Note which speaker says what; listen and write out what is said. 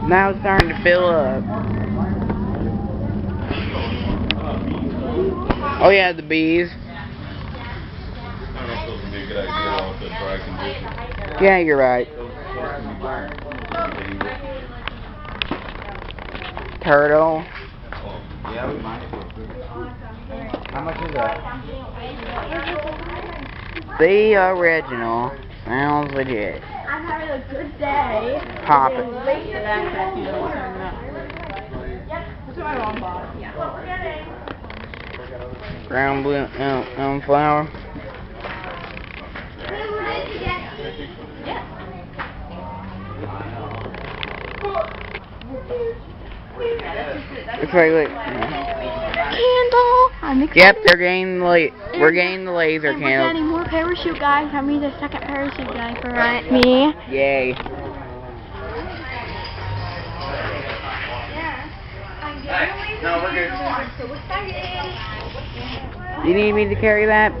Speaker 1: Now it's starting to fill up. Oh yeah, the bees. Yeah, you're right. Turtle.
Speaker 2: Yeah, we might. How much is that?
Speaker 1: The original. Sounds legit.
Speaker 3: I'm having a good day.
Speaker 1: Pop it. Ground blue flower. Looks like
Speaker 3: Candle. I'm excited.
Speaker 1: yep, we're getting the laser
Speaker 3: and we're
Speaker 1: candle.
Speaker 3: getting more parachute guys. I mean the second parachute guy for me.
Speaker 1: Yay.
Speaker 2: No, we're good.
Speaker 1: You need me to carry that?